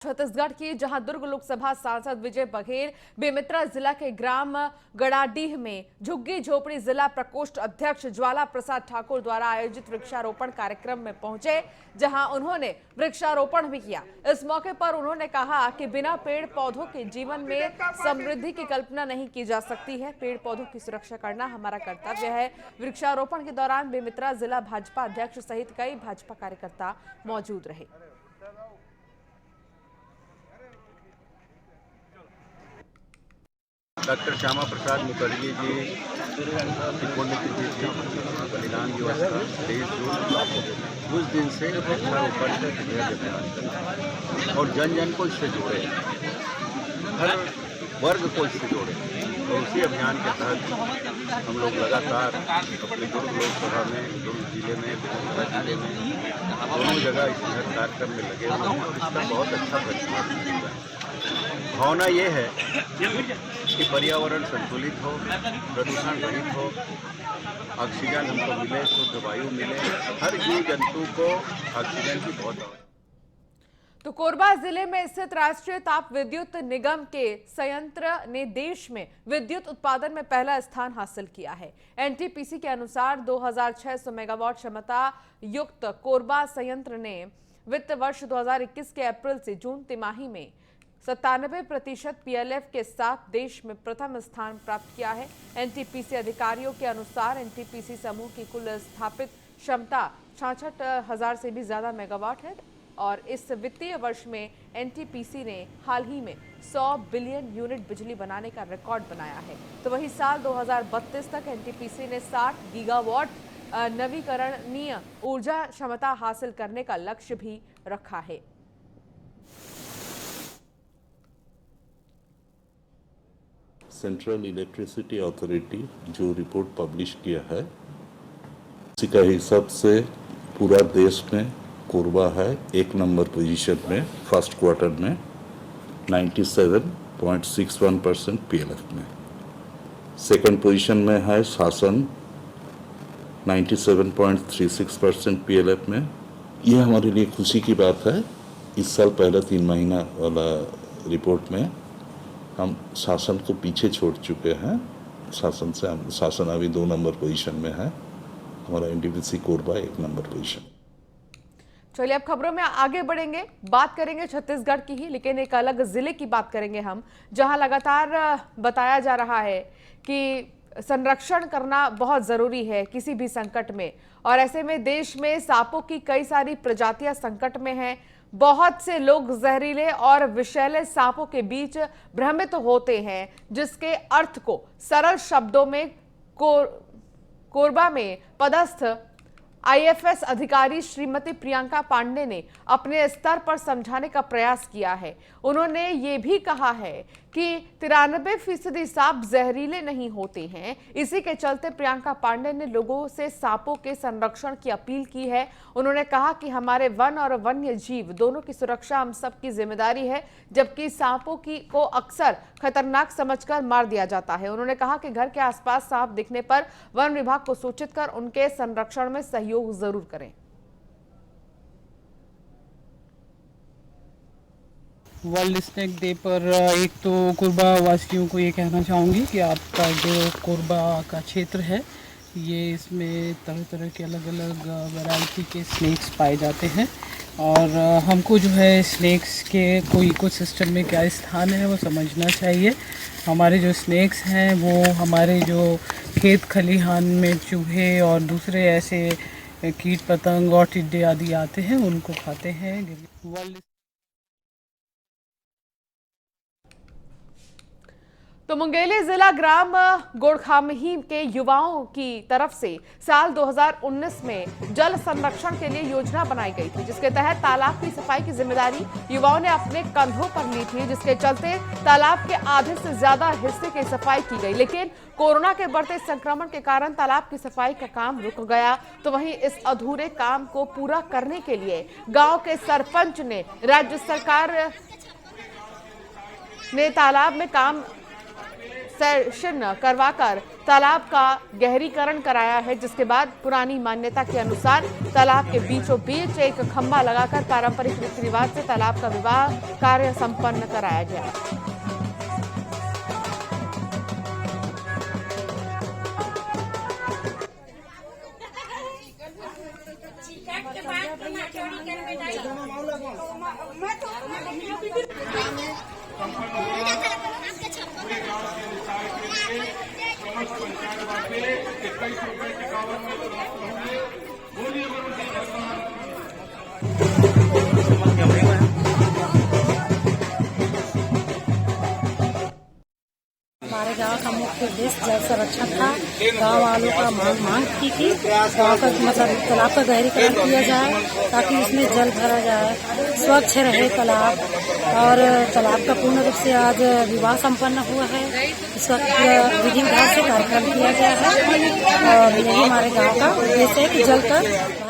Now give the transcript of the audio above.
छत्तीसगढ़ की जहां दुर्ग लोकसभा सांसद विजय बघेल बेमेतरा जिला के ग्राम गड़ाडीह में झुग्गी झोपड़ी जिला प्रकोष्ठ अध्यक्ष ज्वाला प्रसाद ठाकुर द्वारा आयोजित वृक्षारोपण कार्यक्रम में पहुंचे, जहां उन्होंने वृक्षारोपण भी किया। इस मौके पर उन्होंने कहा कि बिना पेड़ पौधों के जीवन में समृद्धि की कल्पना नहीं की जा सकती है। पेड़ पौधों की सुरक्षा करना हमारा कर्तव्य है। वृक्षारोपण के दौरान बेमेतरा जिला भाजपा अध्यक्ष सहित कई भाजपा कार्यकर्ता मौजूद रहे। डॉक्टर श्यामा प्रसाद मुखर्जी जी की पुण्यतिथि थी, बलिदान दिवस था 23 जून। उस दिन से वृक्षारोपण और जन जन को इससे जोड़े, हर वर्ग को इससे जोड़े। तो उसी अभियान के तहत हम लोग लगातार अपने दुर्ग लोकसभा में, दुर्ग जिले में, बेमेतरा जिले में, दोनों जगह इस हर कार्यक्रम में लगे हुए हैं और इसका बहुत अच्छा प्रतिसाद मिल रहा है। भावना ये है कि पर्यावरण संतुलित हो, प्रदूषण रहित हो, ऑक्सीजन हमको मिले, शुद्ध वायु मिले, हर जीव जंतु को ऑक्सीजन की बहुत आवश्यकता। तो कोरबा जिले में स्थित राष्ट्रीय ताप विद्युत निगम के संयंत्र ने देश में विद्युत उत्पादन में पहला स्थान हासिल किया है। एनटीपीसी के अनुसार 2600 मेगावाट क्षमता युक्त कोरबा संयंत्र ने वित्त वर्ष 2021 के अप्रैल से जून तिमाही में 97% पीएलएफ के साथ देश में प्रथम स्थान प्राप्त किया है। एनटीपीसी अधिकारियों के अनुसार एनटीपीसी समूह की कुल स्थापित क्षमता 66,000 से भी ज्यादा मेगावाट है और इस वित्तीय वर्ष में एनटीपीसी ने हाल ही में 100 बिलियन यूनिट बिजली बनाने का रिकॉर्ड बनाया है। तो वहीं साल 2032 तक एनटीपीसी ने 60 गीगावाट नवीकरणीय ऊर्जा क्षमता हासिल करने का लक्ष्य भी रखा है। सेंट्रल इलेक्ट्रिसिटी अथॉरिटी जो रिपोर्ट पब्लिश किया है, इसी का हिसाब से पूरा देश में कोरबा है 1 नंबर पोजीशन में, फर्स्ट क्वार्टर में 97.61% पीएलएफ में। सेकंड पोजीशन में है शासन 97.36% पीएलएफ में। यह हमारे लिए खुशी की बात है। इस साल पहला 3 महीना वाला रिपोर्ट में हम शासन को पीछे छोड़ चुके हैं। शासन अभी 2 नंबर पोजीशन में है, हमारा एनटीपीसी कोरबा 1 नंबर पोजीशन। चलिए अब खबरों में आगे बढ़ेंगे, बात करेंगे छत्तीसगढ़ की ही, लेकिन एक अलग जिले की बात करेंगे हम, जहां लगातार बताया जा रहा है कि संरक्षण करना बहुत जरूरी है किसी भी संकट में। और ऐसे में देश में सांपों की कई सारी प्रजातियां संकट में हैं। बहुत से लोग जहरीले और विषैले सांपों के बीच भ्रमित होते हैं, जिसके अर्थ को सरल शब्दों में कोरबा में पदस्थ आईएफएस अधिकारी श्रीमती प्रियंका पांडे ने अपने स्तर पर समझाने का प्रयास किया है। उन्होंने ये भी कहा है कि 93% सांप जहरीले नहीं होते हैं। इसी के चलते प्रियंका पांडे ने लोगों से सांपों के संरक्षण की अपील की है। उन्होंने कहा कि हमारे वन और वन्य जीव दोनों की सुरक्षा हम सबकी जिम्मेदारी है, जबकि सांपों को अक्सर खतरनाक समझकर मार दिया जाता है। उन्होंने कहा कि घर के आसपास सांप दिखने पर वन विभाग को सूचित कर उनके संरक्षण में सहयोग जरूर करें। वर्ल्ड स्नेक डे पर एक तो कोरबा वासियों को ये कहना चाहूँगी कि आपका जो कोरबा का क्षेत्र है, ये इसमें तरह तरह के अलग अलग वैरायटी के स्नेक्स पाए जाते हैं और हमको जो है स्नेक्स के कोई इकोसिस्टम में क्या स्थान है वो समझना चाहिए। हमारे जो स्नेक्स हैं वो हमारे जो खेत खलिहान में चूहे और दूसरे ऐसे कीट पतंग और टिड्डे आदि आते हैं, उनको खाते हैं। वर्ल्ड तो मुंगेली जिला ग्राम गोड़खामही के युवाओं की तरफ से साल 2019 में जल संरक्षण के लिए योजना बनाई गई थी, जिसके तहत तालाब की सफाई की जिम्मेदारी युवाओं ने अपने कंधों पर ली थी, जिसके चलते तालाब के आधे से ज्यादा हिस्से की सफाई की गई। लेकिन कोरोना के बढ़ते संक्रमण के कारण तालाब की सफाई का काम रुक गया। तो वहीं इस अधूरे काम को पूरा करने के लिए गांव के सरपंच ने राज्य सरकार ने तालाब में काम सेशन करवाकर तालाब का गहरीकरण कराया है, जिसके बाद पुरानी मान्यता के अनुसार तालाब के बीचों बीच एक खंभा लगाकर पारंपरिक रीति रिवाज से तालाब का विवाह कार्य संपन्न कराया गया। हमारे गांव का मुख्य उद्देश्य जल संरक्षण था। गांव वालों का मांग थी कि गांव का मतलब तालाब का गहरीकरण किया जाए ताकि इसमें जल भरा जाए, स्वच्छ रहे तालाब। और तालाब का पूर्ण रूप से आज विवाह संपन्न हुआ है। इस वक्त विधि विधान से कार्यक्रम किया गया है और यही हमारे गांव का उद्देश्य है कि जल का